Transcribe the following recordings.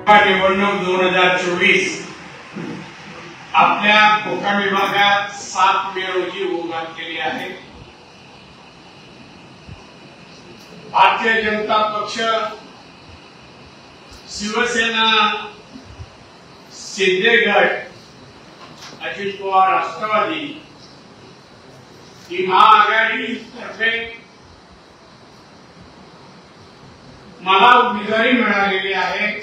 निवडणूक 2024 आपल्या कोकण विभागात 7 मे रोजी होऊ घातलेली आहे। भारतीय जनता पक्ष, शिवसेना, शिंदे गट, अजित पवार राष्ट्रवादी ही महाआघाडी तर्फे मला उमेदवारी मिळालेली आहे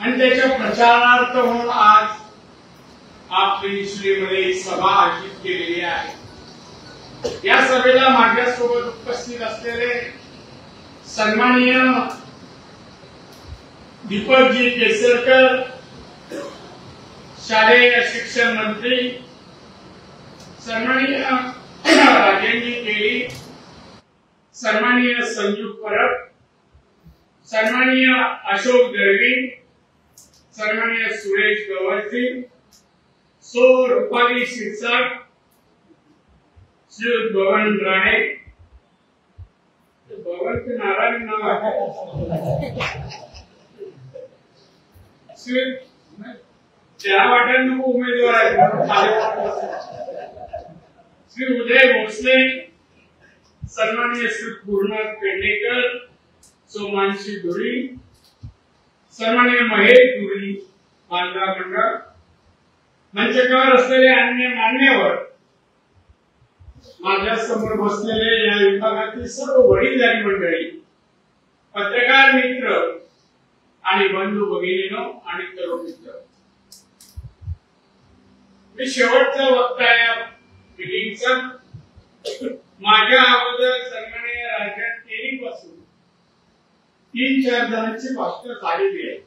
आणि त्याच्या प्रचारार्थ म्हणून आज आपली श्रीमध्ये सभा आयोजित केलेली आहे। या सभेला माझ्यासोबत उपस्थित असलेले सन्माननीय दीपकजी केसरकर, शालेय शिक्षण मंत्री, सन्माननीय राजेंद्र केळी, सन्माननीय संजू परब, सन्माननीय अशोक दळवी, सन्माननीय सुरेश गवळसी, सो रुपाली शिरसाट, श्री भवन राणे, भवन के नारायण नाव आहे, श्री त्या वाट्यानं उमेदवार आहेत, श्री उदय भोसले, सन्माननीय श्री पूर्णनाथ पेडणेकर, सोमांशी धुरी, सन्माननीय महेश धुरी, बांद्रा मंडळ, मंचकावर असलेले अन्य मान्यवर, माझ्या समोर बसलेले या विभागातील सर्व वडीलधारी मंडळी, पत्रकार मित्र आणि बंधू भगिनीनो आणि तरुण मित्र, मी शेवटचा वक्ता या मीटिंगचा। माझ्या अगोदर सन्माननीय राजेंद्र केळी पासून 3-4 जणांची भाषण झालेली आहे।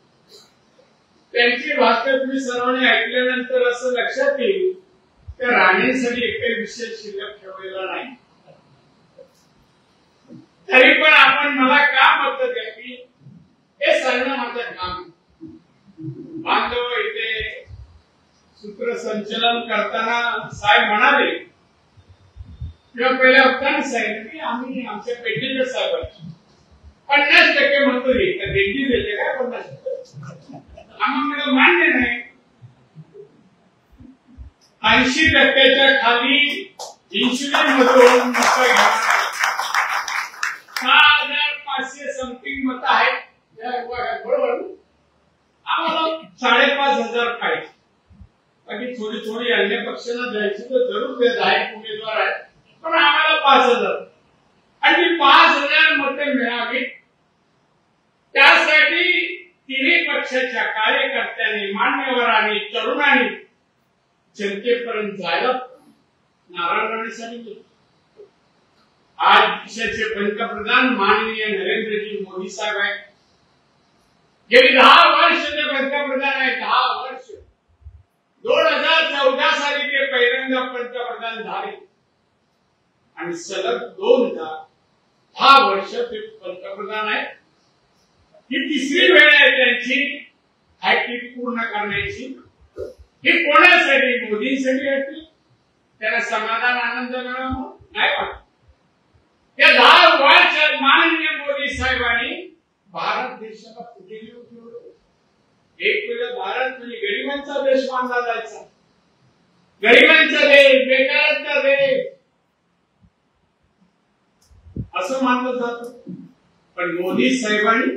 त्यांची भाषण तुम्ही सर्वांनी ऐकल्यानंतर असं लक्षात येईल की राणेंसाठी एकही विषय शिल्लक ठेवलेला नाही। तरी पण आपण मला का मत द्यावी हे सांगणं माझं काम। बांधव इथे सूत्रसंचलन करताना साहेब म्हणाले किंवा पहिल्या वक्त्याने सांगितलं की आम्ही आमच्या पेडणेकर साहेबांची 50% मत देतील देते काय 50%? आम्हाला मान्य नाही। 80% खाली इंशुरन्स मधून 6500 समथिंग मत आहेत बरोबर। आम्हाला 5500 पाहिजे, बाकी थोडी अन्य पक्षांना द्यायची तर जरूर देत आहे, उमेदवार आहेत, पण आम्हाला 5000 आणि 5000 मते मिळावी त्यासाठी तिन्ही पक्षाच्या कार्यकर्त्यांनी, मान्यवरांनी, तरुणांनी जनतेपर्यंत जायला नारायण सांगितलं। आज देशाचे पंतप्रधान माननीय नरेंद्रजी मोदी साहेब आहेत। गेली 10 वर्ष ते पंतप्रधान आहेत, 10 वर्ष। 2014 साली ते पहिल्यांदा पंतप्रधान झाले आणि सलग 10 वर्ष ते पंतप्रधान आहेत। ही तिसरी वेळ आहे त्यांची हॅट्रिक पूर्ण करण्याची। ही कोणासाठी? मोदींसाठी हॅट्रिक, त्यांना समाधान आनंद मिळावा नाही वाटत। या 10 वर्षात माननीय मोदी साहेबांनी भारत देशाला कुठे घेऊन ठेवलं? एक वेळा भारत म्हणजे गरिबांचा देश मानला जायचा, गरिबांचा देश, बेकारांचा देश असं मानलं जात। पण मोदी साहेबांनी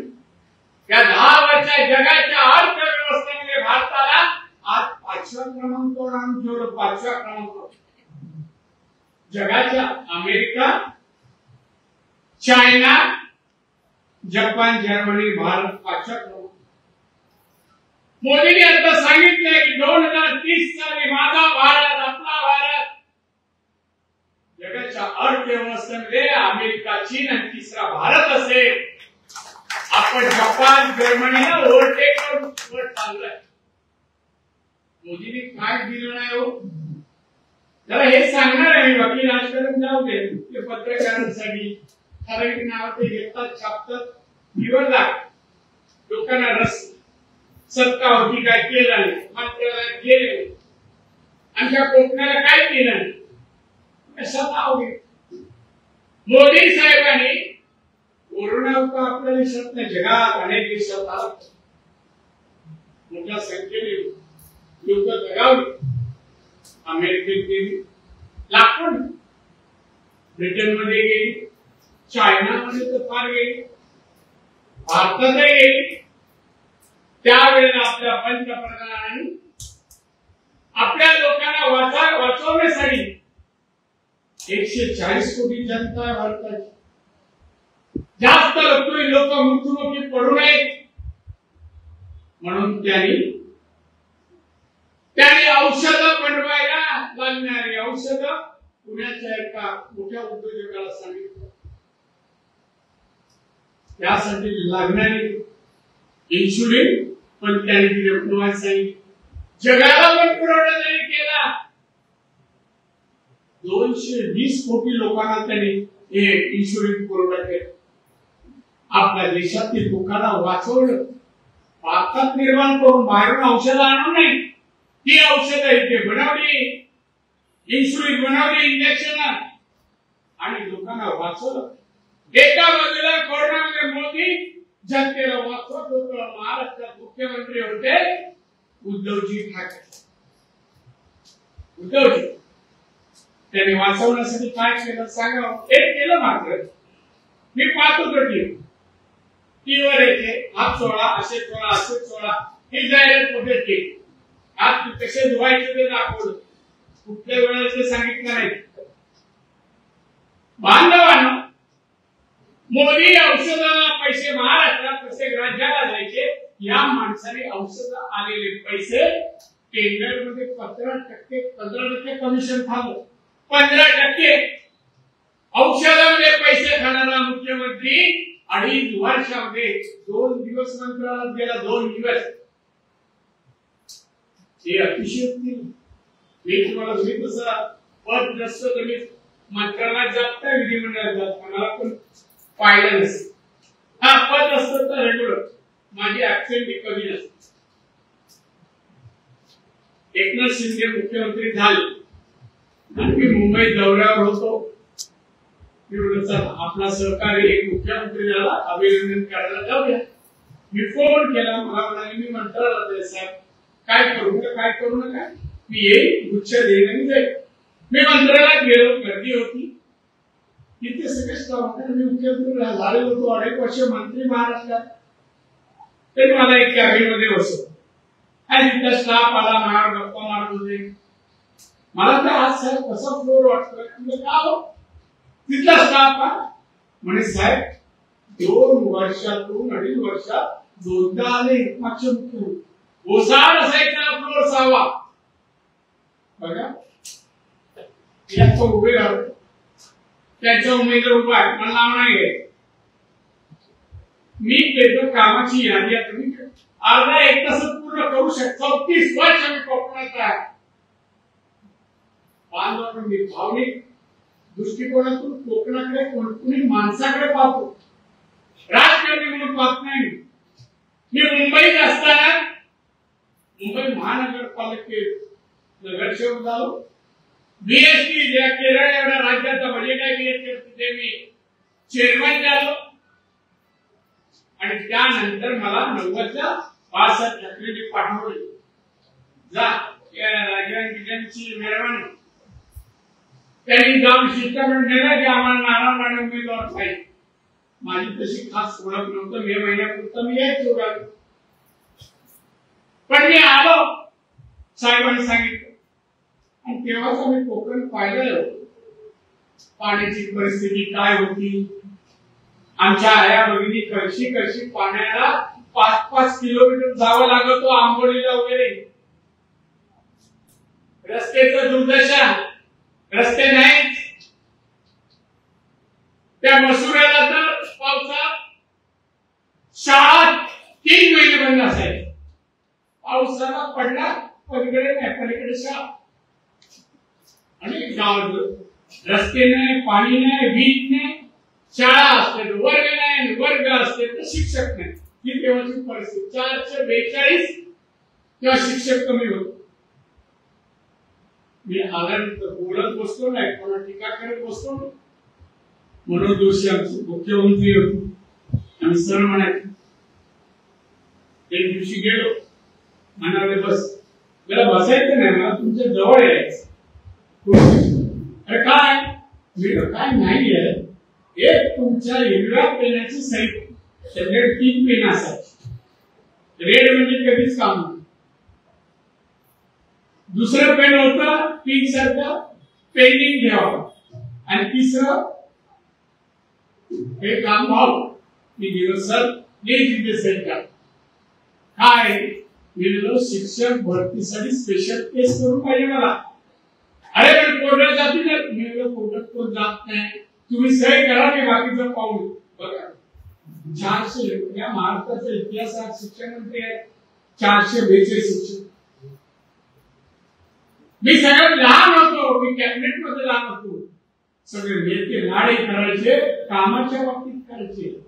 या 10 वर्षात जगाच्या अर्थव्यवस्थेमध्ये भारताला आज 5व्या क्रमांकावर आणून ठेवलं। 5व्या क्रमांकावर जगाच्या America, China, Japan, Germany, Bharat 5व्या क्रमांकावर। मोदींनी आता सांगितलंय की 2030 साली माझा भारत, आपला भारत जगाच्या अर्थव्यवस्थेमध्ये अमेरिका, चीन आणि तिसरा भारत असेल। आपण जपान, जर्मनीला ओव्हरटेक करून वर चाललोय। मोदींनी काय दिलं नाही हो? जरा हे सांगणार आहे, बाकी राजकारण जाऊ दे, ते पत्रकारांसाठी ठराविक नाव ते घेतात, छापतात, निवडला लोकांना रस सत्ता होती काय केलं नाही, मंत्रालयात गेले आमच्या कोकणाला काय केलं नाही, कशात नाव घे। मोदी साहेबांनी कोरोना आपल्या देशात नाही, जगात अनेक देशात आला, मोठ्या संख्येने लोक दगावली. अमेरिकेत गेली, लाखों ब्रिटन मध्ये गेली, चायना मध्ये तर फार गेली, भारतातही गेली. त्यावेळेला आपल्या पंतप्रधानांनी आपल्या लोकांना वाचवण्यासाठी 140 कोटी जनता आहे भारताची. जास्त लोक मृत्युमुखी पडू नयेत म्हणून त्यांनी औषधं बनवायला लागणारी औषधं पुण्याच्या एका मोठ्या उद्योजकाला सांगितलं. त्यासाठी लागणारी इन्शुलिन पण त्यांनी तिथे बनवायला सांगितलं. जगाला पण पुरवठा त्यांनी केला. 220 कोटी लोकांना त्यांनी हे इन्शुलिन पुरवठा केला. आपल्या देशातील लोकांना वाचवलं. भारतात निर्माण करून बाहेरून औषधं आणू नये, ती औषधं इथे बनवली, इन्शुलिन बनवली, इंजेक्शन आणि लोकांना वाचवलं. एका बाजूला कोरोनामध्ये मोदी जनतेला वाचवत होतं. महाराष्ट्रात मुख्यमंत्री होते उद्धवजी ठाकरे. उद्धवजी त्यांनी वाचवण्यासाठी काय केलं सांगा. एक केलं मात्र मी पाहत होतो टीव्हीवर येते, हात सोडा, असे सोडा, असे सोडा, ही जाहिरात कुठे केली. हात कसे धुवायचे ते दाखवलं. कुठल्या वेळेला ते सांगितलं नाही. बांधवांनो, मोदी औषधाला पैसे महाराष्ट्रात प्रत्येक राज्याला द्यायचे. या माणसाने औषध आलेले पैसे टेंडर मध्ये 15% कमिशन खाल्लं. 15% औषधामध्ये पैसे खाणारा मुख्यमंत्री 2.5 वर्षामध्ये 2 दिवस मंत्रालयात गेला. 2 दिवस. हे अतिशयोक्ती. मी तुम्हाला तसं पद नसतं तर मी मंत्रालयात जात नाही, विधिमंडळात जात. मला पण पाहिलं नसेल. हा पद असतं तर रेग्युलर माझी ऍब्सेंट कमी नसते. एकनाथ शिंदे मुख्यमंत्री झाले आणि मी मुंबईत दौऱ्यावर होतो. आपला सहकारी एक मुख्यमंत्री झाला, अभिनंदन करायला जाऊया. मी फोन केला. मला म्हणाले मी मंत्रालयात साहेब काय करू नका, मी येईल, गुच्छ देईन जाईल. मी मंत्रालयात गेलो. गर्दी होती. तिथे सगळे स्टाफ. मी मुख्यमंत्री झाले होतो. 2.5 वर्ष मंत्री महाराष्ट्रात. ते मला एक कॅबिनमध्ये बसवलं आणि तिथला स्टाफ आला, माझ्यावर गप्पा मारत होते. मला तर आज साहेब कसा फ्लोर वाटतोय. का हो तिथला स्टाफ म्हणे साहेब 2 वर्षातून 2.5 वर्षात 2दा आले मागच्या मुख्यमंत्री. ओसाड असायचा फ्लोर 6वा. बघा याचं उभे राहतो. त्याच्या उमेदवार उभा आहे. मला नाव नाही घ्यायचं. मी त्याच्या कामाची यादी तुम्ही अर्धा 1 तासात पूर्ण करू शकतो. 34 वर्ष मी कोकणात आहे. बांधवांना मी भावनिक दृष्टिकोनातून कोकणाकडे कोणी माणसाकडे पाहतो. राजकारणी म्हणून पाहत नाही. मी मुंबईत असताना मुंबई महानगरपालिकेत नगरसेवक झालो. बीएसटी ज्या केरळ एवढ्या राज्याचा बजेट आहे बीएसटी तिथे मी चेअरमन झालो. आणि त्यानंतर मला 90च्या बाळासाहेब ठाकरेंनी पाठवले. जा राजांची मेहरबानी. त्यांनी जाऊन शिष्टमंडळ नेलं की आम्हाला नारायण उमेदवार पाहिजे. माझी तशी खास ओळख नव्हतं. मे महिन्यापुरतं मी यायचो गावी. पण मी आलो साहेबांनी सांगितलं आणि तेव्हाच आम्ही कोकण पाहिलं. पाण्याची परिस्थिती काय होती. आमच्या आया भगिनी कळशी पाण्याला 5-5 किलोमीटर जावं लागतो आंबोलीला वगैरे. रस्त्याचं दुर्दशा. रस्ते नाही. त्या मसुऱ्याला तर पावसात शाळा 3 महिने बंद असायचे. पावसाला पडला पलीकडे नाही, पलीकडे शाळा. आणि गावात रस्ते नाही, पाणी नाही, वीज नाही. शाळा असते वर्ग नाही, वर्ग असते तर शिक्षक नाही. ही तेव्हाची परिस्थिती. 442 तेव्हा शिक्षक कमी होते. मी आल्यानंतर बोलत बसतो नाही, कोणा टीका करत बसतो नाही. मनोज जोशी आमचे मुख्यमंत्री होते. आम्ही सर म्हणायचे. एक दिवशी गेलो म्हणाले बस. मला बसायचं नाही, मला तुमच्या जवळ यायचं. अरे काय काय नाहीये, एक तुमच्या हिरव्या पेनाची सही, त्याच्याकडे 3 पेन असायची. रेड म्हणजे कधीच काम नाही. दुसरं पेन होतं पिंक सारखं, पेंडिंग ठेवावं. आणि तिसरं हे काम व्हावं. मी दिवस सर तिथे सेट करा. काय मी शिक्षक भरतीसाठी स्पेशल केस करून पाहिजे मला. अरे पण कोर्टात जाते ना, मी कोर्टात कोण जात नाही, तुम्ही सही करा मी बाकीचं पाहू. बघा 400 या महाराष्ट्राचा इतिहासात शिक्षण मंत्री आहे, 442 शिक्षक. मी सगळ्यात लहान होतो, मी कॅबिनेट मध्ये लहान होतो. सगळे नेते नाडे करायचे, कामाच्या बाबतीत करायचे.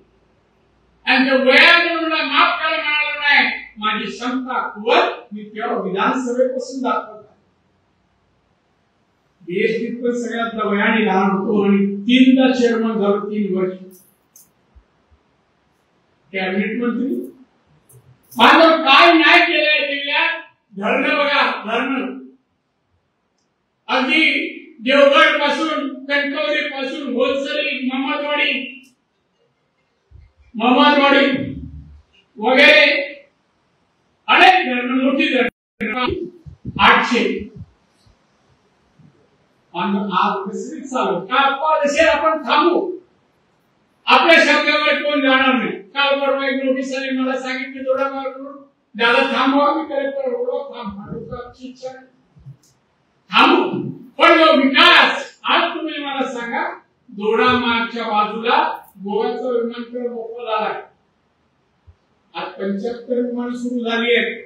आणि वयाला माफ करायला मिळालं नाही. माझी क्षमता कुवत मी तेव्हा विधानसभेपासून दाखवत. बीएसपीत पण सगळ्यात वयाने लहान होतो आणि 3दा चेअरमन झालो, 3 वर्ष कॅबिनेट मंत्री. माझं काय नाही केलंय जिल्ह्यात. धरणं बघा, धरणं अगदी देवगड पासून, कणकवली पासून, होलसरी, महमदवाडी वगैरे अनेक धरणं, मोठी धरणं 800. आणि चालू का आपण थांबू. आपल्या शब्दावर कोण जाणार नाही. काल परवा एक नोटीस आली, मला सांगितले दोडामार्ग दादा थांबवा. मी कलेक्टर थांबू. पण जो विकास आज तुम्ही मला सांगा, दोडामार्गच्या बाजूला गोव्याचा विमानतळ मोकळा झाला. आज 75 विमान सुरू झाली आहेत.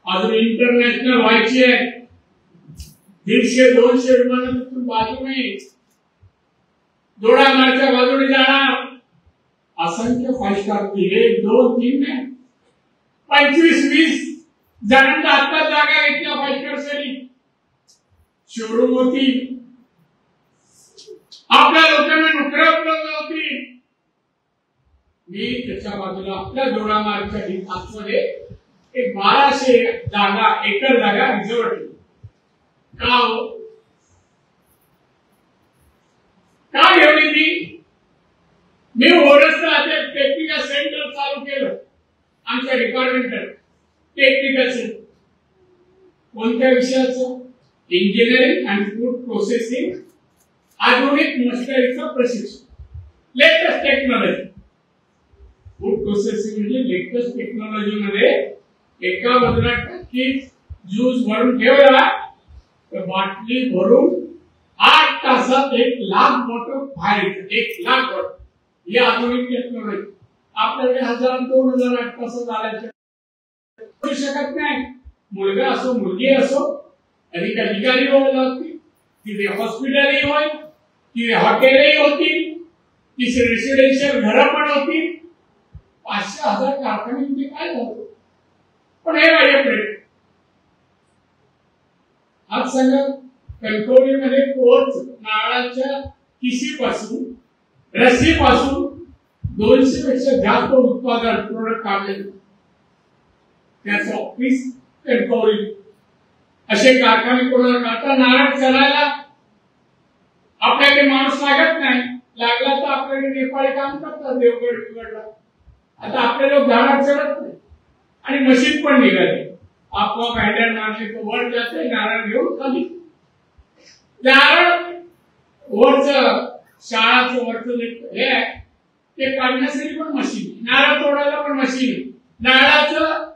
अजून इंटरनॅशनल व्हायची आहे. 150-200 विमानं तिथून बाजूने दोडामार्गच्या बाजूने जाणार. असंख्य 5 स्टार, 1, 2, 3 नाही, 25-20 जणांना आता जागा घेतल्या 5 स्टार साठी. शोरूम होती, आपल्या लोकांना नोकऱ्या उपलब्ध होती. मी त्याच्या बाजूला आपल्या दोडामार्गच्या आतमध्ये एक 1200 जागा, एकर जागा रिझर्व ठेवली. का ठेवली ती? मी ओरसला टेक्निकल सेंटर चालू केलं आमच्या डिपार्टमेंटला. टेक्निकल सेंटर कोणत्या विषयाचं? इंजिनिअरिंग अँड फूड प्रोसेसिंग, आधुनिक मशिनरीचं प्रशिक्षण, लेटेस्ट टेक्नॉलॉजी. फूड प्रोसेसिंग म्हणजे लेटेस्ट टेक्नॉलॉजी मध्ये एका बाजूला टाकी ज्यूस भरून ठेवला तर बाटली भरून 8 तासात 1 लाख बॉटल बाहेर. 1 लाख बॉटल ही आधुनिक टेक्नॉलॉजी. आपल्याकडे 1000-2000 8 तासात आल्याचे शकत नाही. मुलगा असो मुलगी असो, अधिकारी व्हावं लागतील, तिथे हॉस्पिटलही होईल, तिथे हॉटेलही होतील, तिथे रेसिडेन्शियल घरं पण होतील. 500-1000 कारखाने तिथे काय झालं. पण हे माझ्याकडे आज सांगा, कणकवलीमध्ये कोच नारळाच्या किशीपासून, रस्सीपासून 200 पेक्षा जास्त उत्पादन प्रोडक्ट काढले. त्याचं ऑफिस कणकवली. असे कारखाने कोणाला काढता. नारळ चढायला आपल्याकडे माणूस लागत नाही. लागला तर आपल्याकडे नेपाळी काम करतात देवगडला. आता आपले लोक झाडात चढत नाही आणि मशीन पण निघाली. आपोआप हँडल मारले तर वर जाते, नारळ घेऊन खाली. नारळ वरचं शाळाचं वरचं हे ते काढण्यासाठी पण मशीन, नारळ तोडायला पण मशीन, नारळाचं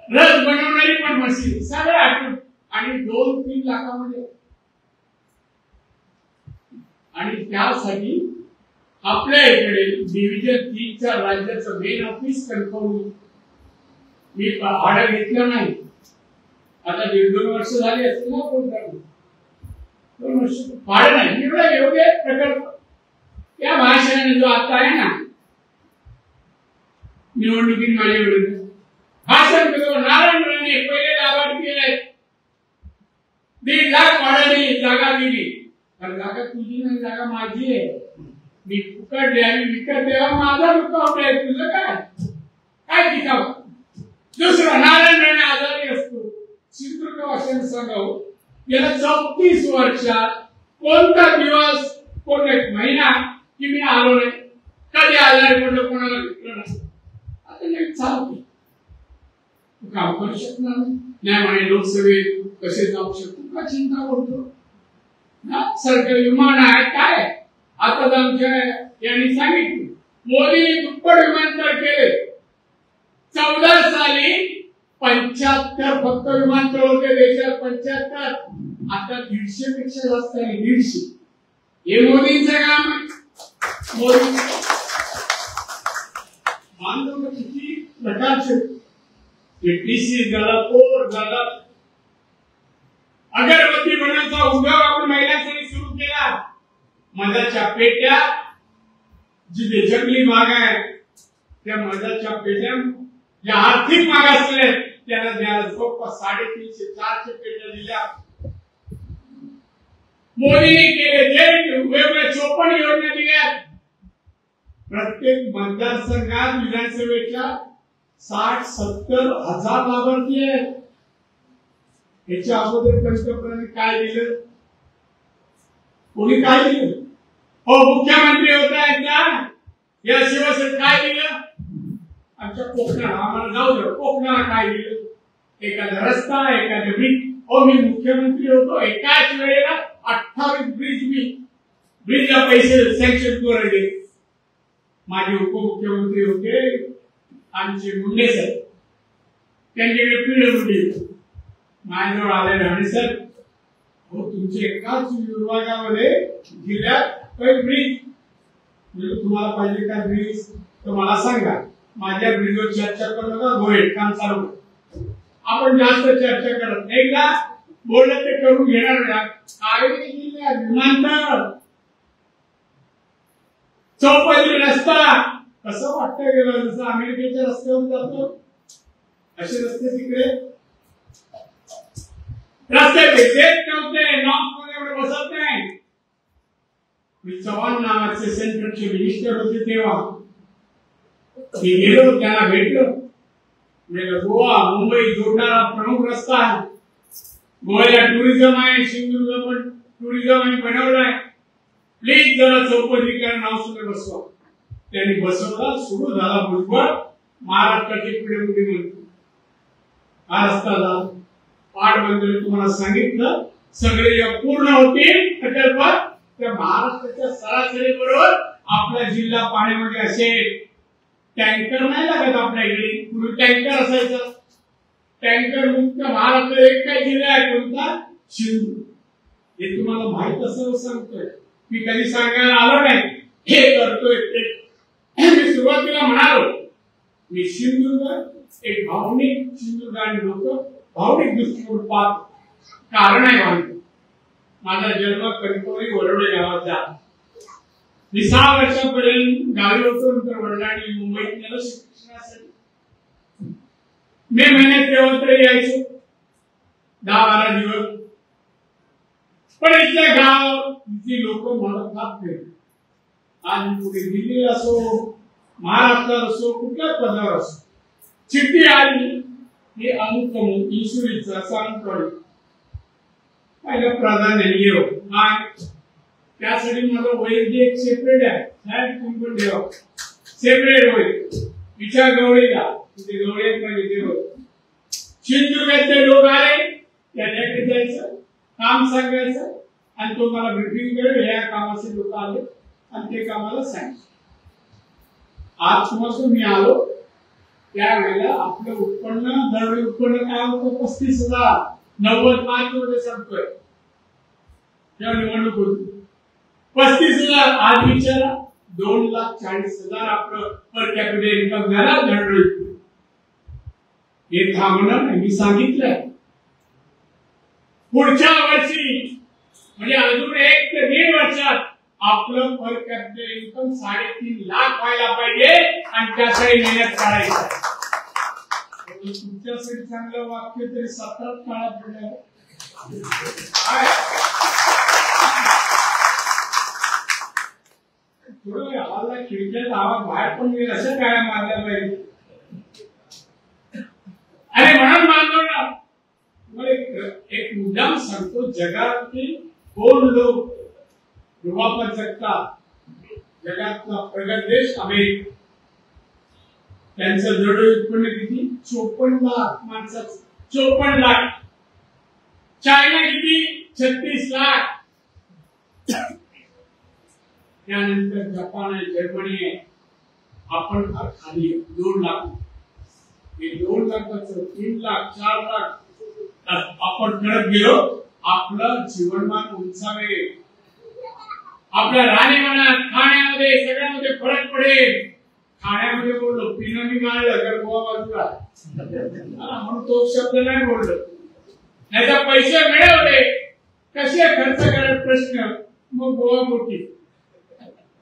रस बनवणारी पण मशीन, सगळं आठवण. आणि 2-3 लाखामध्ये. आणि त्यासाठी आपल्या इकडे डिव्हिजन 3च्या राज्याचं मेन ऑफिस कणकवली. मी भाडं घेतलं नाही. आता 1.5-2 वर्ष झाली असतील ना. 2 वर्ष भाडं नाही. एवढा योग्य प्रकल्प या भाषणाने जो आता आहे ना, निवडणुकीत माझ्या विरुद्ध भाषण केलं. नारायण राणे पहिले लाभार्थी आहेत. 1.5 लाख भाड्याने जागा दिली. पण जागा तुझी नाही, जागा माझी आहे. मी फुकट द्यावी, विकत द्यावा, माझा मुकावटा आहे. तुझं काय काय टिकाव. दुसरं नारायण राणे आजारी असतो. सिंधुदुर्ग वासियांना सांगावं, गेल्या 34 वर्षात कोणता दिवस कोण एक महिना की मी आलो नाही, कधी आजारी पडलो कोणाला भेटलो नाही. आता नाही चालते काम करू शकणार नाही म्हणे लोकसभेत कसे जाऊ शकतो का चिंता करतो ना. सरकारी विमान आहे काय आता आमच्या यांनी सांगितलं मोदी दुप्पट विमानतळ केले. 14 साली 75 फक्त विमानतळ होते देशात 75, आता 150 पेक्षा जास्त आहे 150. हे मोदींचं काम आहे. मोदी बांधव किती प्रकारचे टीसी झाला कोर झाला अगरबत्ती बनवण्याचा उद्योग आपण महिलांसाठी सुरू केला. मधाच्या पेट्या जिथे जंगली भाग आहे त्या मधाच्या पेट्या ज्या आर्थिक मागासले त्यांना द्यायला जवळपास 350-400 पेट्या दिल्या. मोदींनी केले जे वेगवेगळ्या 54 योजना दिल्या. प्रत्येक मतदारसंघात विधानसभेच्या 60-70 हजार लाभार्थी आहेत. याच्या अगोदर पंतप्रधानांनी काय दिलं, कोणी काय दिलं? हो मुख्यमंत्री होता एकदा या शिवसेनेत काय दिलं? आमच्या कोकणाला आम्हाला जाऊ द्या, कोकणाला काय दिलं? एखादा रस्ता एखादा ब्रिज. हो मी मुख्यमंत्री होतो एकाच वेळेला 28 ब्रिजला पैसे सँक्शन करायचे. माझे उपमुख्यमंत्री होते आमचे मुंडे साहेब, त्यांच्याकडे पीडब्ल्यूडी माझ्याजवळ आले आणि सर हो तुमच्या एकाच विभागामध्ये जिल्ह्यात काही ब्रिज म्हणजे तुम्हाला पाहिजे का ब्रिज तर मला सांगा. माझ्या ब्रिजवर चर्चा करू नका, होईल काम चालू आपण जास्त चर्चा करत नाही का बोललं ते करून घेणार कावेरी जिल्ह्यात विमानतळ चौपदरी रस्ता कसं वाटतंय गेलं जसं अमेरिकेच्या रस्त्यावर जातो असे रस्ते तिकडे रस्ते भेटत नव्हते. नॉर्थ मध्ये एवढे बसत नाही. मी चव्हाण नावाचे सेंट्रलचे मिनिस्टर होते तेव्हा मी गेलो त्यांना भेटलो. गोवा मुंबई जोडणारा प्रमुख रस्ता आहे. गोव्याला टुरिझम आहे, सिंधुदुर्ग पण टुरिझम आहे बनवलाय. प्लीज जरा चौपदरीकरण नाव सुद्धा बसवा. त्यांनी बसवला, सुरू झाला भुजबळ. महाराष्ट्राची पिढी म्हणतो हा रस्ता झाला. पाटबंधारे तुम्हाला सांगितलं सगळे पूर्ण होतील प्रकल्प त्या महाराष्ट्राच्या सरासरी बरोबर आपला जिल्हा पाण्यामध्ये असेल. टँकर नाही लागत आपल्याकडे, पूर्वी टँकर असायचा. टँकर मुक्त महाराष्ट्र एक काय जिल्हा आहे कोणता? सिंधुदुर्ग. हे तुम्हाला माहित असावं सांगतोय मी, कधी सांगायला आलो नाही हे करतोय ते. मी सुरुवातीला म्हणालो मी सिंधुदुर्ग एक भावनिक सिंधुदुर्ग आणि लोक भावनिक दृष्टिकोन पाहत. कारण आहे मानतो माझा जन्म कणकवली वडवळे गावात झाला. मी 6 वर्षापर्यंत गावी होतो. नंतर वडिलांनी मुंबईत नेलं शिक्षणासाठी. मे महिन्यात तेव्हा तरी यायचो 10-12 दिवस. पण इथल्या गाव इथली लोक मला खात नाही. आज कुठे दिल्ली असो महाराष्ट्रात असो कुठल्या पदावर असो चिठ्ठी आली हे अमुक अमुक इन्शुरन्सचा सांगतोय पहिलं प्राधान्य येऊ. त्यासाठी माझं वैद्यक सेपरेट आहे. साहेब तुम्ही पण ठेवा सेपरेट होईल. विचार गवळीला तिथे गवळी म्हणजे देव. सिंधुदुर्गातले लोक आले त्याच्याकडे जायचं काम सांगायचं आणि तो मला ब्रिफिंग करेल या कामाचे लोक आले आणि ते कामाला सांगायचं. आज तुम्हाला मी आलो त्यावेळेला आपलं उत्पन्न दरवेळी उत्पन्न काय होतं 35,000. 95 मध्ये सांगतोय तेव्हा निवडणूक होती 35,000. आज विचारा 2,40,000 आपलं पर कॅपिटल इन्कम झाला दरवेळी. हे थांबणार नाही. मी सांगितलंय पुढच्या वर्षी म्हणजे अजून 1 ते 1.5 वर्षात आपलं पर कॅपिटल इन्कम 3.5 लाख व्हायला पाहिजे आणि त्यासाठी मेहनत करायची. तुमच्यासाठी चांगलं वाक्य तरी सतत काळात पडलं. थोडं आवाज खिडक्यात आवाज बाहेर पण गेला असं काय मारल्या पाहिजे. अरे म्हणून मानलो ना तुम्हाला मुद्दाम सांगतो, जगातील 2 लोक रुबाबात जगतात. जगातला प्रगत देश अमेरिका, त्यांचं दरडोई उत्पन्न किती? 54 लाख माणसाचं, 54 लाख. चायना किती? 36 लाख. त्यानंतर जपान आहे, जर्मनी आहे. आपण खाली 2 लाख. हे 2 लाखाचं 3 लाख 4 लाख आपण करत गेलो. आपलं जीवनमान उंचावे, आपल्या राहणीमानात, खाण्यामध्ये, सगळ्यामध्ये फरक पडेल. खाण्यामध्ये बोललो, पिणं मी मारलं तर गोवा बाजूला म्हणून तो शब्द नाही बोललो. नाहीतर पैसे मिळवले कसे खर्च करायचा प्रश्न, मग गोवा मोठी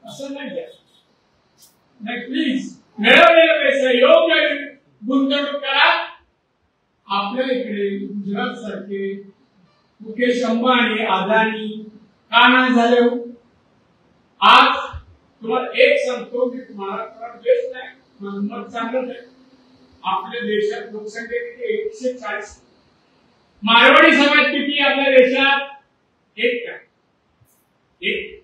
असं नाही. प्लीज मिळवलेला पैसा योग्य गुंतवणूक करा. आपल्या इकडे गुजरात सारखे मुकेश अंबानी, अदानी का नाही झाले? आज तुम्हाला एक सांगतो, मी तुम्हाला देश नाही मत चांगलंच आहे. आपल्या देशात लोकसंख्या किती? 140. मारवाडी समाज किती आपल्या देशात? 1%.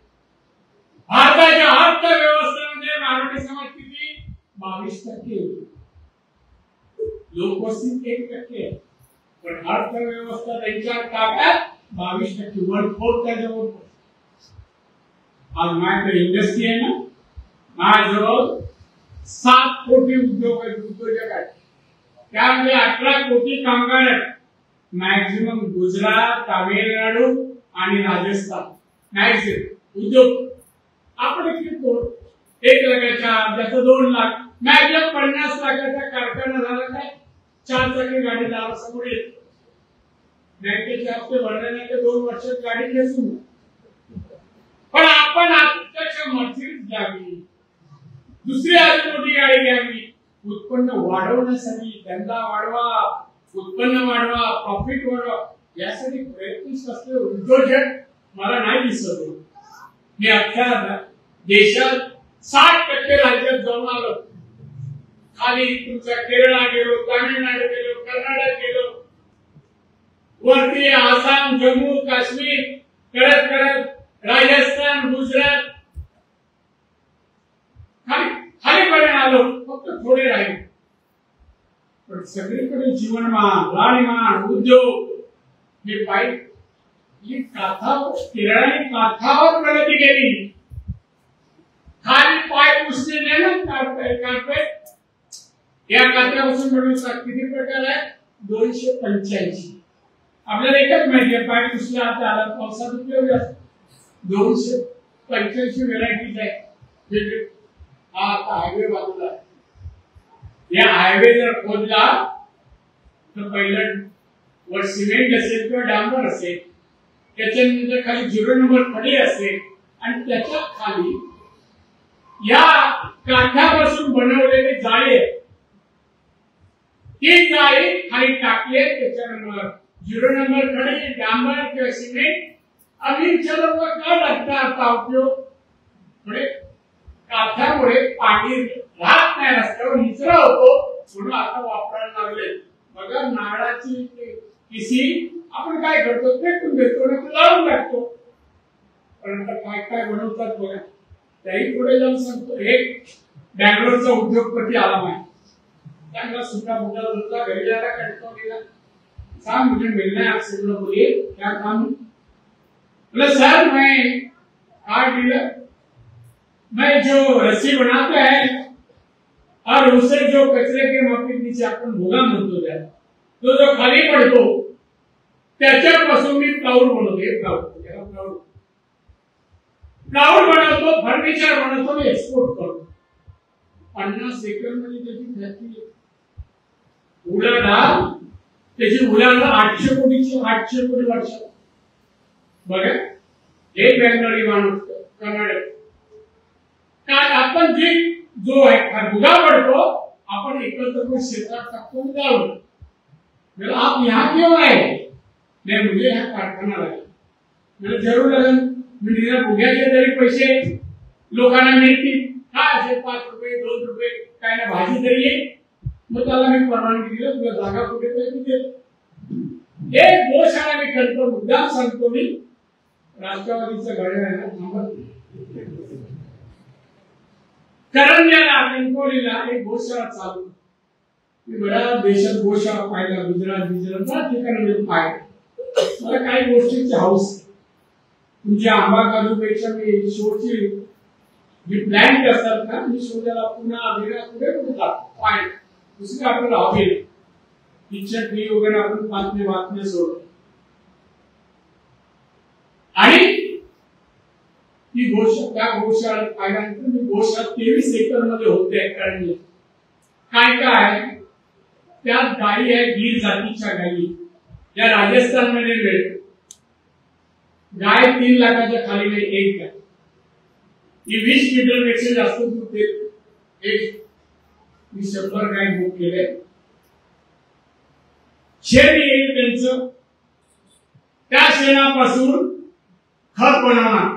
भारताच्या अर्थव्यवस्थेमध्ये मारवाडी समाज किती? 22%. लोकवस्ती 1%, पण अर्थव्यवस्था त्यांच्या ताब्यात 22%, 1/4 त्याच्यावर. आज माझ्याकडे इंडस्ट्री आहे ना, माझ्याजवळ 7 कोटी उद्योजक आहेत. त्यामध्ये 18 कोटी कामगार आहेत. मॅक्झिमम गुजरात, तामिळनाडू आणि राजस्थान मॅक्झिमम उद्योग. आपण किती? 1 लाखाच्या, त्याचं 2 लाख, मॅक्झिमम 50 लाखाचा कारखाना झाला काय 4 चाकी गाडी दारासमोर येते. बँकेचे हप्ते भरण्याच्या 2 वर्षात गाडी खेचून. पण आपण आत्ताच्या मर्जीत घ्यावी, दुसरी अजून मोठी गाडी घ्यावी. उत्पन्न वाढवण्यासाठी, धंदा वाढवा, उत्पन्न वाढवा, प्रॉफिट वाढवा, यासाठी प्रयत्नशील असलेले उद्योजक मला नाही दिसत. मी अख्ख्या देशात 60% राज्यात जाऊन आलो. खाली तुमच्या केरळा गेलो, तामिळनाडू गेलो, कर्नाटक गेलो, वरती आसाम, जम्मू काश्मीर करत करत राजस्थान, गुजरात, खालीपर्यंत आलो. फक्त थोडे राहिले, पण सगळीकडे जीवनमान, राहणीमान, उद्योग हे पाहिजे. केरळाने काठावर प्रगती केली. खाली पाय पुसले नाही ना, कार्पेट. या कात्यापासून बनवतात. किती प्रकार आहेत? 285. आपल्याला एकच माहिती आहे, पाय पुसला आता आला, पावसात उपयोग असतो. 285 व्हेरायटीज आहेत. हा आता हायवे बाजूला आहे. या हायवे जर खोदला तर पहिलं वर सिमेंट असेल किंवा डांबर असेल, त्याच्यानंतर खाली 0 नंबर खडी असेल, आणि त्याच्या खाली या काठापासून बनवलेले जाळे, ती जाळी खाली टाकली. त्याच्यानंतर 0 नंबर खडी, डांबर किंवा सिमेंट. आम्ही लोक का लागता आता उपयोग? पुढे काठामुळे पाणी राहत नाही, रस्त्यावर निचरा होतो, म्हणून आता वापरायला लागले. बघा, नारळाची किसी आपण काय करतो? फेकून देतो, लावून टाकतो. पण काय काय बनवतात बघा. त्याही पुढे जाऊन सांगतो. एक बँगलोरचा उद्योगपती आला माहिती, चांगला सुद्धा मुद्दा होता, घरी जायला कंटाळा गेला. सांग मुझे मिलना है आपसे, बोलिए क्या काम? बोले सर मैं कार डीलर, मैं जो रस्सी बनाता है और उससे जो कचरे के माफी नीचे आपण भोगा म्हणतो, त्या तो जो खाली पडतो त्याच्यापासून मी प्लाऊड बनवतो. प्लाऊड बनवतो, फर्निचर बनवतो, एक्सपोर्ट करतो. 50 एकर मध्ये त्याची फॅक्टरी. उलाढाल त्याची उलाढाल 800 कोटीची, 800 कोटी वर्षात. बघा, एक बँगलोरी माणूस कर्नाटक. काय आपण जी जो आहे भुगा पडतो, आपण एकत्र करून क्षेत्रात टाकतो, जाऊन आप यहाँ क्यों आए? नहीं, मुझे यहाँ कारखाना लगा. म्हणजे जरूर लागेल. मी भुग्याचे तरी पैसे लोकांना मिळतील. काय असेल 5 रुपये 2 रुपये, काय ना भाजी तरी येईल. मग त्याला मी परवानगी दिली, तुला जागा कुठे पाहिजे. एक गोशाळा मी करतो, मुद्दाम सांगतो मी, राष्ट्रवादीचं घड्याळ आहे ना थांबत करंजाला कणकवलीला एक गोशाळा चालू. मी बऱ्याच देशात गोशाळा पाहिला, गुजरात ठिकाणी पाहिलं. मला काही गोष्टींची हौस. तुमच्या आंबा काजूपेक्षा मी शोची जी प्लॅन असतात ना, मी शोधाला पुन्हा पुढे पाहिजे. दुसरी आपल्याला हवी पिक्चर टीव्ही वगैरे आपण बातम्या सोडतो. आणि ती त्या गोशाळेत पाहिल्यानंतर मी गोशाळा 23 एकर मध्ये होते. कारण काय त्या गायी आहेत, गीर जातीच्या गायी, या राजस्थान मध्ये मिळते. गाय 3 लाखाच्या खाली नाही, एक गाय ही 20 लिटर पेक्षा जास्त दूध देते. मी 100 गाय बुक केले. शेण येईल त्यांचं, त्या शेणापासून खत बनवणार.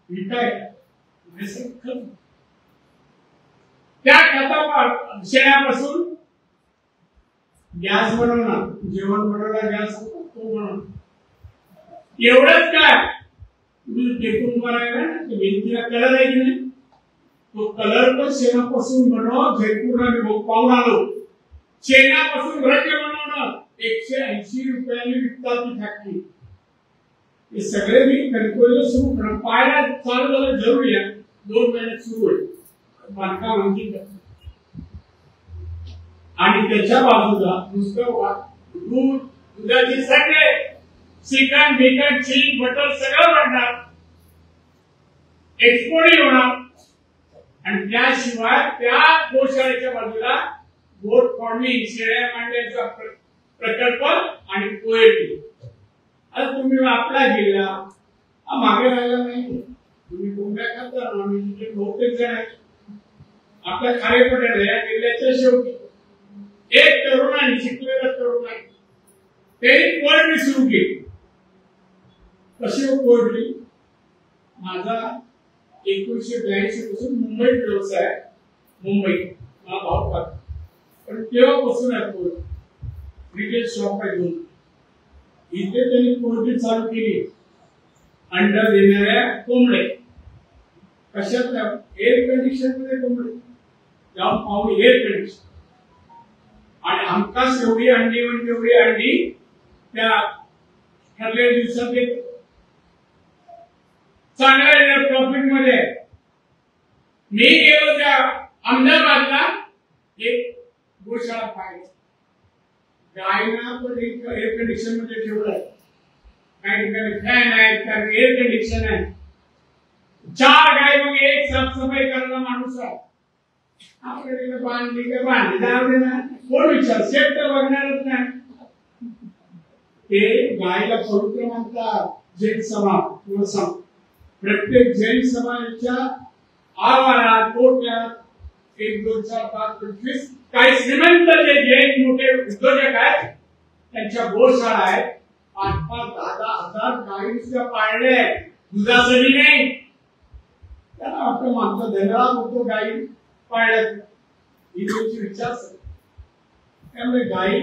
विकाय खत, त्या शेणापासून गॅस बनवणार. जेवण बनवला गॅस तो बनवणार. एवढंच काय, तुम्ही टेकून करायला भिंतीला कलर आहे की नाही, तो कलर पण शेणापासून बनव. जयपूरला पाहून आलो, शेणापासून रंग बनवणं 180 रुपयांनी विकतात ती फॅक्टरी. हे सगळे मी कणकवलीला सुरू करा. पाहायला चालू झालं जरूर या, 2 महिन्यात सुरू होईल बांधकाम आमची. आणि त्याच्या बाजूला नुसतं दूध, दुधाचे सगळे चिकन बिकन चीज बटर सगळं बनणार, एक्सपोर्ट होणार. आणि त्याशिवाय त्या गोशाळेच्या बाजूला गोट फार्मिंग, शेळ्या मांड्यांचा प्रकल्प आणि पोल्ट्री. आता तुम्ही आपला जिल्हा मागे राहिला नाही. तुम्ही कोंबड्या खाता, नॉनव्हेज बहुतेक जण आहेत. आपल्या खारेपट्याला या जिल्ह्याच्या शेवटी एक तरुण आणि शिकलेला तरुण आहे, त्यांनी पोल्ट्री सुरू केली. कशी पोल्ट्री? माझा 1982 पासून मुंबईत व्यवसाय, मुंबईत माझा भाऊ करतो. पण तेव्हापासून आहे पोल्ट्री, रिटेल शॉप आहे दोन. इथे त्यांनी पोल्ट्री चालू केली. अंडा देणाऱ्या कोंबडे, कशात? एअर कंडिशन मध्ये कोंबडे जाऊन पाहू, एअर कंडिशन. आणि हमखास एवढी अंडी म्हणजे एवढी अंडी त्या ठरलेल्या दिवसात येत. चांगल्या प्रॉफिट मध्ये. मी गेलो त्या अहमदाबादला, एक गोशाळा पाहिली. गायना पण एक एअर कंडिशन मध्ये ठेवलंय. काही ठिकाणी फॅन आहे, काही एअर कंडिशन आहे. 4 गाय, मग एक साफसफाई करायला माणूस आहे. आपल्याकडे बांधली का बांधली, जाऊ दे ना, कोण विचार, शेत तर बघणारच नाही. ते गायला पवित्र म्हणतात. जैन समाज किंवा सम, प्रत्येक जैन समाजाच्या आवारात, कोट्यात 1, 2, 4, 5, 25 काही श्रीमंत जे जैन मोठे उद्योजक आहेत, त्यांच्या गोशाळा आहेत. 5-5, 10-10 हजार गायी नुसत्या पाळले आहेत, दुधासाठी नाही. त्यांना वाटतं मागचा धनराज होतो गायी पाळल्यात, ही त्यांची विचारसरणी. त्यामुळे गायी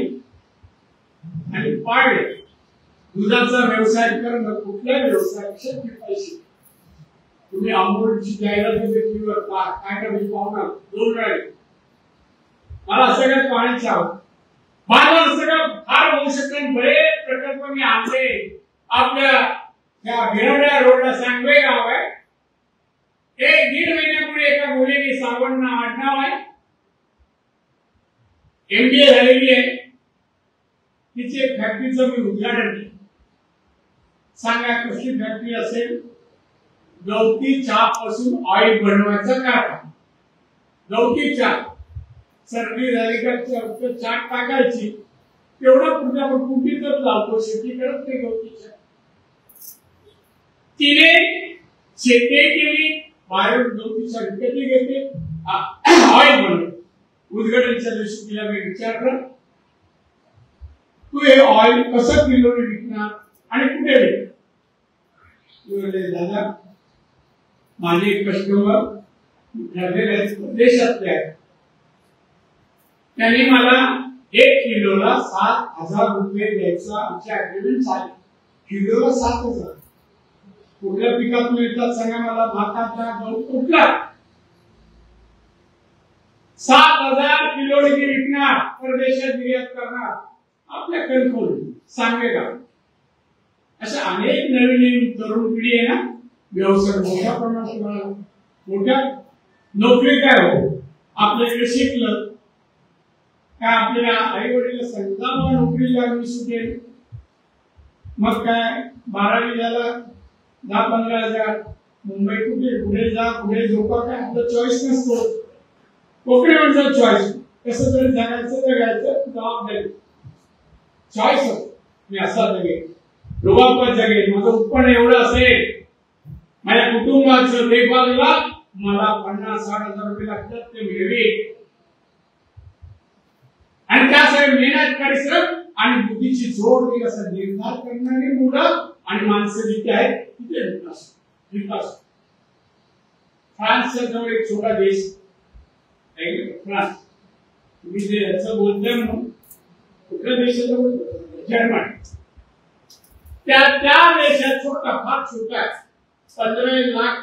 आणि पाळले, दुधाचा व्यवसाय करणं कुठल्याही व्यवसायापेक्षा पैसे. तुम्ही अमूलची जाहिरात टीव्हीवर काय करायची पाहणार 2 वेळा. मला सगळ्यात पाण्याची आवड. माझं सगळं फार होऊ शकत. बरेच प्रकल्प मी आणले. आपल्या त्या भिरवड्या रोडला सांगवे गाव आहे, 1-1.5 महिन्यापूर्वी एका मुलीने, सावंत आडनाव आहे, MBA झालेली आहे, तिची एक फॅक्टरीचं मी उद्घाटन केलं. सांगा कसली फॅक्टरी असेल? गवती चहा पासून ऑइल बनवायचा कारखाना. गवती चहा, सर्दी झाली का चहा टाकायची, तेवढा पुढे आपण कुठीतच लावतो, शेती करत नाही गवती चहा. तिने शेती केली, बाहेर गवती चहा विकत घेते, ऑइल बनवते. उद्घाटनच्या दिवशी तिला मी विचारलं, तू हे ऑइल कसं किलोने विकणार आणि कुठे विकणार? दादा, माझे कस्टमर ठरलेले आहेत, देशातले आहेत. त्यांनी मला 1 किलोला 7,000 रुपये द्यायचा आमचे अग्रीमेंट झाले. किलोला 7,000. कुठल्या पिकातून येतात सांगा मला? भाताचा गहू कुठला? 7,000 किलो विकणार, परदेशात निर्यात करणार, आपल्या कणकवली सांगेगा. अशा अनेक नवीन तरुण पिढी आहे ना, व्यवसाय मोठ्या प्रमाणात मोठ्या नोकरी काय हो आपल्याकडे शिकलं काय आपल्या आई वडील सांगितलं नोकरी लागली सुटेल, मग काय 12वी झाला 10-15,000, मुंबई कुठे पुढे जा पुढे झोपा, काय आपलं चॉईस नसतो. कोकणी म्हणजे चॉईस, कसं तरी जगायचं जगायचं जबाबदारी चॉईस असतो. मी असा जगेन, रुबाबात जगेन, माझं उत्पन्न एवढं असेल, माझ्या कुटुंबाचं देखभालीला मला 50-60,000 रुपये लागतात, ते मिळवे. आणि त्यासाठी मेहनत परिश्रम आणि बुद्धीची जोड दिली असं निर्धार करणारी मुलं आणि माणसं जिथे आहेत तिथे विकास. फ्रान्सच्या जवळ एक छोटा देश फ्रान्स, तुम्ही जे याचं बोलताय म्हणून कुठल्या देशाचं बोलतो? जर्मनी. त्या देशात छोटा फार छोटा आहे, 15 लाख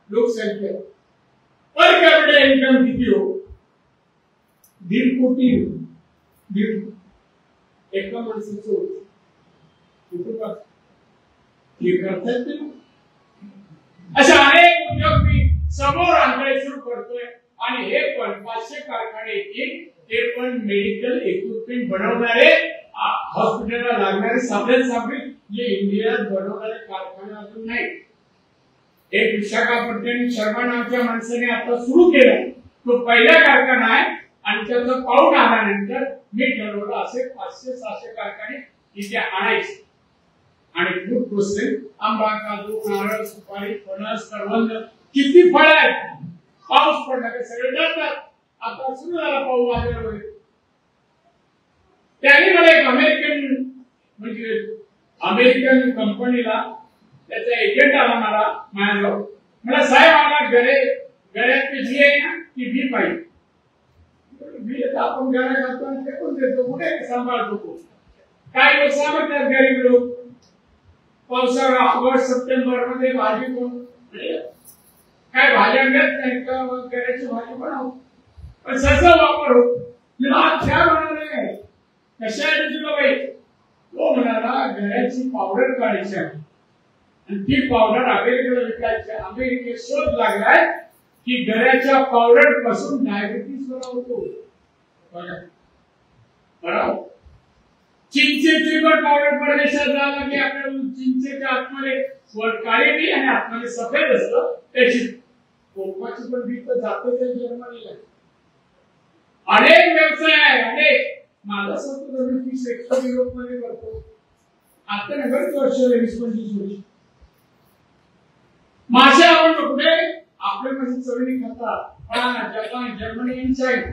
लोकसंख्या, पर कॅपिटा इन्कम किती हो? 1.5 कोटी. एका माणसाचं होतं हे करतात ते. अशा अनेक उद्योग मी समोर आणण्यास सुरू करतोय आणि हे पण 500 कारखाने येतील, ते पण मेडिकल इक्विपमेंट बनवणारे, हॉस्पिटलला लागणारे साधन जे इंडियात बनवणारे कारखाने अजून नाही. एक विशाखापट्टणम शर्मा नावाच्या माणसाने आता सुरू केला, तो पहिला कारखाना आहे आणि त्याचा पाऊल आल्यानंतर मी ठरवलं असे 500-600 कारखाने इथे आणायचे. आणि फूड प्रोसेसिंग, आंबा, काजू, नारळ, सुपारी, फणस, करवंद, किती फळ आहेत, पाऊस पडला की सगळे जातात. आता सुरू झाला पाऊस माझ्यावर. त्याने मला एक अमेरिकन कंपनीला त्याचा एजंट आला माझ्याजवळ, मला साहेब आला गळ्यातली बी आहे ना ती बी पाहिजे. बी आपण गळ्या घालतो आणि फेकून देतो, कुठे सांभाळतो. काय लोक सांगतात गरीब लोक, पावसाळा ऑगस्ट सप्टेंबर मध्ये भाजी कोण काय भाज्या मिळत नाही का, गऱ्याची भाजी बनव, पण सगळं वापर होत. त्या म्हणाले कशासाठी तुला बाई? तो म्हणाला गऱ्याची पावडर काढायची आहे आणि ती पावडर अमेरिकेला विकायची. अमेरिकेत शोध लागलाय की गऱ्याच्या पावडर पासून डायबिटीस बरा होतो. बरोबर. चिंचेची पण पावडर परदेशात झाला की आपल्या चिंचेच्या आतमध्ये काळी बी आणि आतमध्ये सफेद असतं, त्याची कोकमाची पण बी तर जातच आहे जर्मनीला. अनेक व्यवसाय आहे, अनेक. माझा स्वतः फिश एक्सपोर्ट युरोप मध्ये करतो. आता नाही बरेच वर्ष 20-25 वर्ष. मासे आपण कुठे आपल्या मध्ये चवीने खातात, जपान, जर्मनी आणि चायना.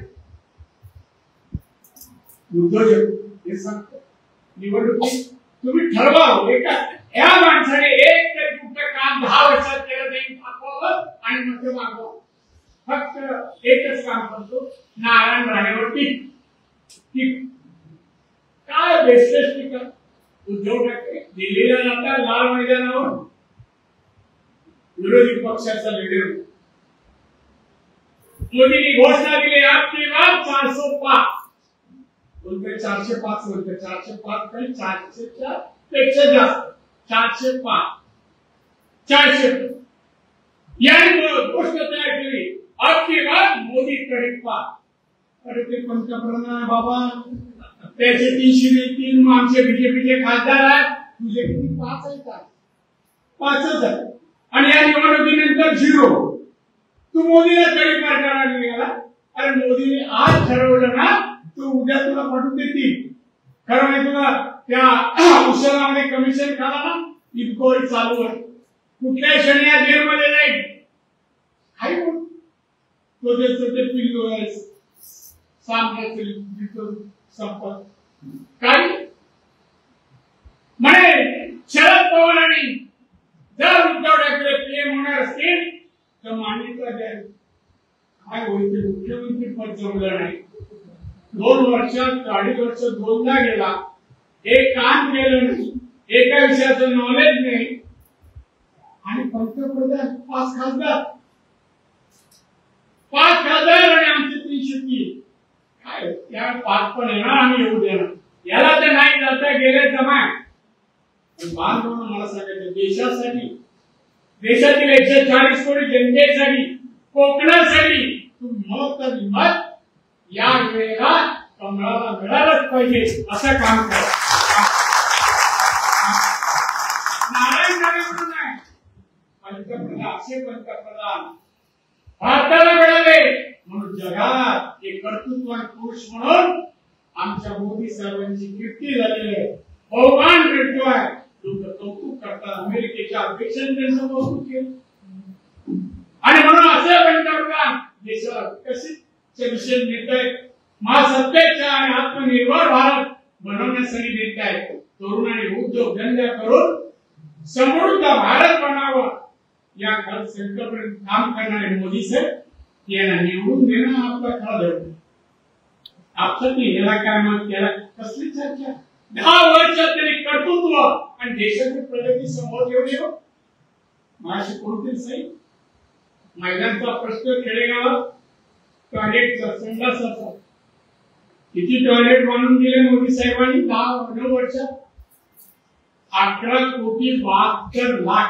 उद्योजक हे सांगतो निवडणुकीत तुम्ही ठरवा, या माणसाने एक तरी कुठलं काम 10 वर्षात केलं तरी थांबवावं आणि मध्ये मागवावं. फक्त एकच काम करतो, नारायण राणेवर टीक. काय बेस्टेस्ट टीका? उद्धव ठाकरे दिल्लीला जाता लाल मैदानावर विरोधी पक्षाचा लीडर मोदींनी घोषणा दिली आपकी बात 405. बोलते 405 बोलते 405 काही 400 पेक्षा जास्त 405 400 यांनी घोषणा तयार केली आपकी बात मोदी करीब पास. अरे ते पंतप्रधान बाबा त्याचे 303 आमचे बीजेपीचे खासदार आहेत, तुझे किती 5 आहेत का? 5च आहेत. आणि या निवडणुकीनंतर 0. तू मोदीला कडी पार करायला निघाला. अरे मोदीने आज ठरवलं ना, तू उद्या तुला पटून देतील. खरं नाही तुला त्या उशिरामध्ये कमिशन खाला ना, इन्क्वायरी चालू आहे. कुठल्या क्षणी या जेलमध्ये जाईल काय बोल तो त्याचं ते पिल्लू आहे संपत काय म्हणे. शरद पवारांनी जर उद्धव ठाकरे पीएम होणार असतील तर मान्यता द्यावी. काय होईल ते मुख्यमंत्री पद जमलं नाही, 2 वर्षात 2.5 वर्ष दोनदा गेला, एक काम केलं नाही, एका विषयाचं नॉलेज नाही, आणि पंतप्रधान 5 खासदार आणि आमचे 330 काय त्या 5 पण येणार आणि येऊ देणार, याला तर नाही जाता गेले जमा. मला सांगायचं देशासाठी, देशातील 140 कोटी जनतेसाठी, कोकणासाठी तुम्ही मत या वेळेला कमळाला मिळालंच पाहिजे असं काम करा. नारायण राणे म्हणून नाही, पंतप्रधान असे पंतप्रधान भारताला मिळाले म्हणून जगात एक कर्तृत्ववान पुरुष म्हणून आमच्या मोदी साहेबांची कीर्ती झालेली आहे, बहुमान मिळतोय, लोक कौतुक करतात. अमेरिकेच्या अध्यक्षांनी त्यांचं कौतुक केलं, आणि म्हणून असे पंतप्रधान देशाला विकसित विषय नेत आहेत, महासत्तेचा आणि आत्मनिर्भर भारत बनवण्यासाठी नेत आहेत. तरुणांनी उद्योगधंदा करून समृद्ध भारत बनावा या संकल्पनेत काम करणारे मोदी साहेब यांना निवडून देणं आपला खरा धर्म. आपलं याला काय मग त्याला कसली चर्चा. 10 वर्षात त्यांनी कर्तृत्व आणि देशाची प्रगती समोर घेऊन येऊ. माझी कोणती साहेब मैदानचा प्रश्न खेडेगावात टॉयलेटचा संडासाचा किती टॉयलेट बांधून दिले मोदी साहेबांनी 10 वर्षात. 11,72,00,000.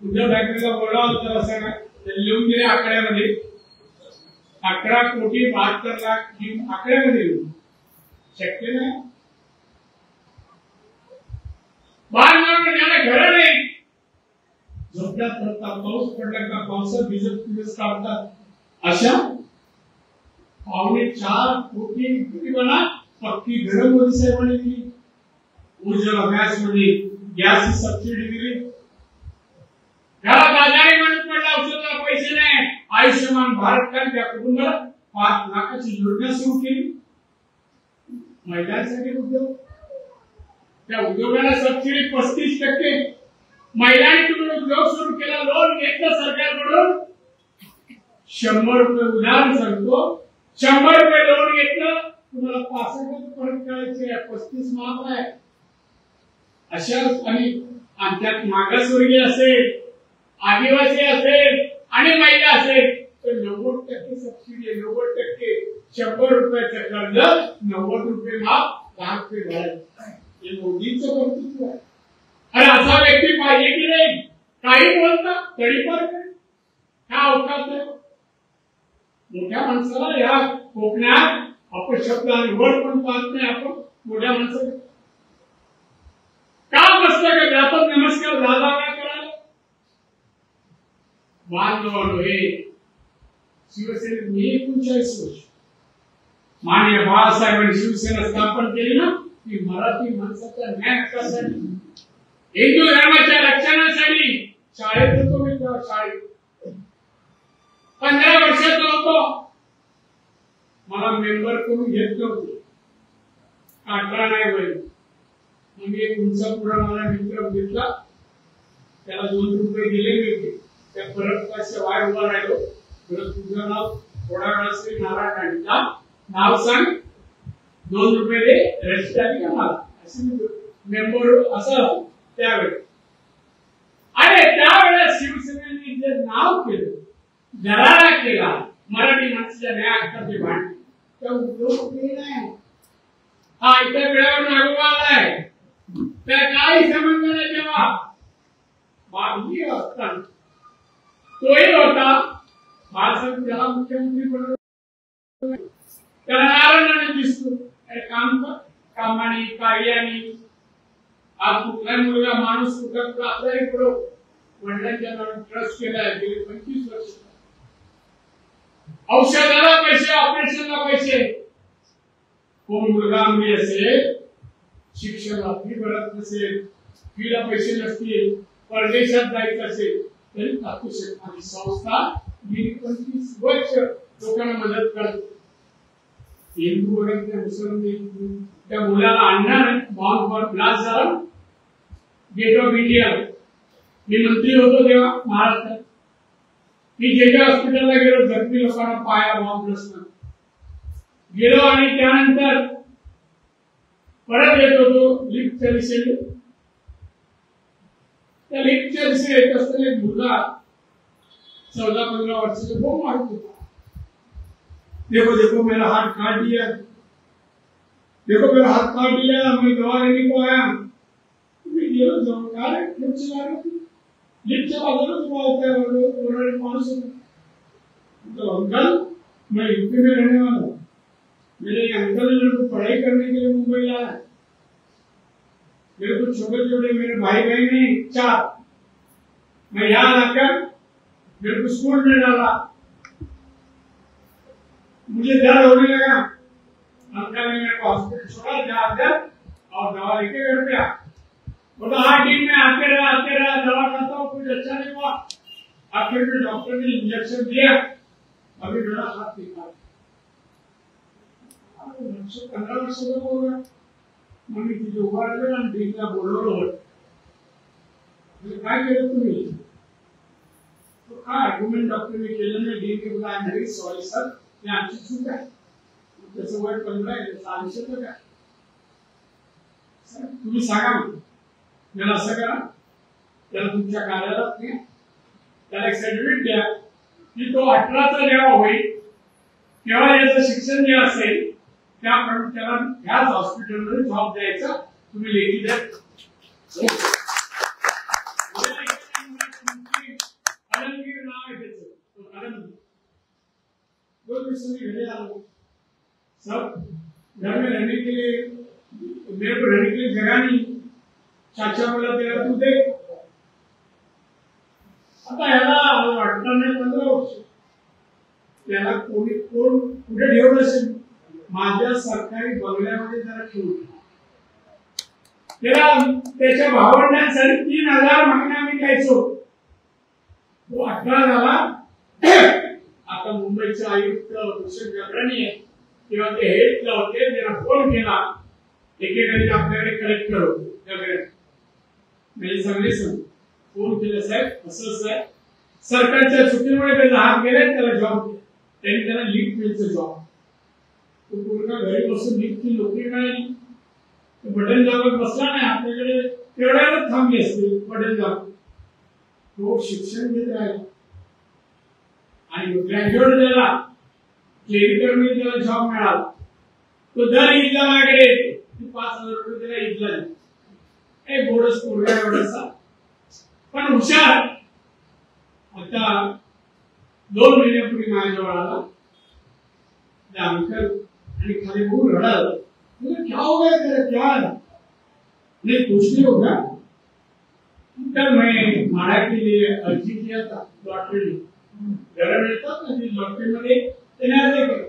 उद्धव ठाकरेला बोलावं तर असं लिहून दिले आकड्यामध्ये 11,72,00,000 आकड्यामध्ये लिहून शक्य नाही. बांधणाऱ्याला घर नाही, झोपड्यात पडतात, पाऊस पडला का पावसात भिजत काढतात. अशा 4.25 कोटी गरिबांना पक्की घरं मोदी साहेबांनी दिली. उज्ज्वला गॅसमध्ये गॅसची सबसिडी दिली. घरात आजारी माणूस पडला, औषधाला पैसे नाही, आयुष्यमान भारत कार्ड त्या कुटुंबाला 5 लाखाची योजना सुरू केली. महिलांसाठी उद्योग, त्या उद्योगाला सबसिडी 35%. महिलांनी तुम्ही उद्योग सुरू केला, लोन घेतलं सरकारकडून, 100 रुपये उधार सांगतो, 100 रुपये लोन घेतलं, तुम्हाला 65 परत करायचे, 35 माफ आहे. अशा आणि त्यात मागासवर्गीय असेल, आदिवासी असेल आणि महिला असेल तर 90% सबसिडी, 90%. 100 रुपयाचं कर्ज 90 रुपये माफ, 10 रुपये भरायचे. हे मोदींचं कर्तृत्व आहे. अरे असा व्यक्ती पाहिजे की नाही. काही बोलता तरी पण हा अवकाश आहे. मोठ्या माणसाला या कोकणात अपशब्द आणि वर पण पाहत नाही आपण. मोठ्या माणसाला का मस्त का व्यापक नमस्कार झाला काय करायला. बांधवांनो, हे शिवसेनेत मी 39 वर्ष माननीय बाळासाहेबांनी शिवसेना स्थापन केली ना, ती मराठी माणसाच्या न्याय हक्कासाठी, हिंदू धर्माच्या रक्षणासाठी. शाळेत होतो मी, तेव्हा शाळेत 15 वर्षाचा होतो. मला मेंबर करून घेत नव्हते, 18 नाही वय. मग एक उंचा पुढा मला मित्र घेतला, त्याला 2 रुपये दिले मी. त्या परत पैसे वाय उभा राहिलो. परत तुझं नाव थोडा वेळा श्री नारायण राणेचा नाव सांग, 2 रुपये दे, रजिस्टर आली का मला असे मेंबर असं त्यावेळेस. अरे त्यावेळेस शिवसेनेने जे नाव केलं, दरारा केला मराठी माणसाच्या न्याय हक्काचे भांडण, त्या उद्योग नाही. हा इतर वेळेवर मागोवा आलाय. त्या काही संबंध नाही. तेव्हा बाबजी असताना तोही होता. बाळासाहेब त्याला मुख्यमंत्री बनवलं, त्याला नारायण दिसतो. काम कर, कामाने कार्याने. आज कुठला मुलगा माणूस कुठं आपल्याही पुढे वडिलांच्या नावाने ट्रस्ट केलाय गेली 25 वर्ष. औषधाला पैसे, ऑपरेशनला पैसे. कोण मुलगा मुली असेल, शिक्षणाला फी भरत नसेल, फीला पैसे नसतील, परदेशात जायचं असेल तरी टाकू शकणारी संस्था गेली 25 वर्ष लोकांना मदत करते. हिंदू वगैरे त्या मुसलमान त्या मुलाला आणणार बॉम्बवर ब्लास्ट झाला गेट ऑफ इंडिया. मी मंत्री होतो तेव्हा महाराष्ट्रात. मी जे हॉस्पिटलला गेलो, जखमी लोकांना पाया बॉम्ब नसणार. गेलो आणि त्यानंतर परत येत होतो लिफ्टच्या दिशेने. त्या लिफ्टच्या दिशेने येत असताना एक मुलगा 14-15 वर्षाचा बोंब मारत होता. देखो देखो मेरा हाथ काट दिया, देखो मेरा हाथ काट दिया, मैं दवा लेने को आया. मी गेलो जाऊन काय लिफ्ट चला रही लिफ्टच्या बाजूला उभा होता और माणूस होता. तो अंकल मैं यूपी में रहने वाला हूँ, मेरे अंकल ने को पढ़ाई करने के लिए मुंबई लाया है. मेरे को छोटे छोटे मेरे भाई बहन हैं 4. मैं यहाँ आकर मेरे को स्कूल में डाला. मुझे डर होने लगा. अंकल ने मेरे को हॉस्पिटल छोड़ा, जा अंदर और दवा लेके घर पे आ. बोला हाँ ठीक, मैं आते रहा दवा खाता हूँ, कुछ अच्छा नहीं हुआ. आखिर में डॉक्टर ने इंजेक्शन दिया, अभी मेरा हाथ दिखा. 15 वर्ष होगा. मग मी तिथे उभा राहिलो आणि डीनला बोलवलं. काय केलं तुम्ही? तो काय आर्ग्युमेंट डॉक्टरने केलं नाही. डीन के बोला I am very sorry sir, मी आमची चूक आहे. त्याचं वय 15 आहे, सांगितलं काय सर तुम्ही सांगा मला असं करा, त्याला तुमच्या कार्यालयात नाही, त्याला एक सर्टिफिकेट द्या की तो 18चा जेव्हा होईल तेव्हा याचं शिक्षण जे असेल त्याप्रमाणे त्याला ह्याच हॉस्पिटलमध्ये जॉब द्यायचा. तुम्ही लेखी द्या. अलमगीर नाव आहे त्याचं. अलमगीर 2 दिवस घरे आलो. सब घर में रहने के लिए, मेरे को रहने के लिए जगह नहीं. चाचा बोला तेरा तू देख. आता ह्याला वाटणार नाही 15 वर्ष. त्याला कोणी कोण कुठे ठेवलं असेल, माझ्या सरकारी बंगल्यामध्ये त्याला ठेवलं. त्याला त्याच्या भावंडांसाठी 3000 महिना मी द्यायचो. तो 18 झाला. आता मुंबईचे आयुक्त भूषण गगराणी आहे तेव्हा ते हेडला होते. त्यांना फोन केला. एकेकाळी आपल्याकडे कलेक्टर होते म्हणजे सगळे फोन केला, साहेब असं आहे सरकारच्या चुकीमुळे त्याचा हात गेलाय, त्याला जॉब द्या. त्यांनी त्याला लिफ्ट मिळतं जॉब. तो पूर्ण घरी बसून लिफ्टची नोकरी मिळाली. बटन दाबत बसला नाही, आपल्याकडे तेवढ्याच थांबली असते बटन दाबत. तो शिक्षण घेत राहिला आणि ग्रॅज्युएट झाला. क्लिनिकल मध्ये त्याला जॉब मिळाला. तो दर ईदला माझ्याकडे येतो. 5000 रुपये त्याला ईदला देतो. एक गोडस पोरगा एवढासा पण हुशार. आता 2 महिन्यापूर्वी माझ्याजवळ आला. अंकल आणि खाली बघून रडाला. क्या हो गया तेरा, क्या नहीं कुछ नहीं होगा. कल मैं माड़ा के लिए अर्जी किया था लॉटरी. घर मिळतात ना ती लॉटरी मध्ये त्याने अर्ज केला.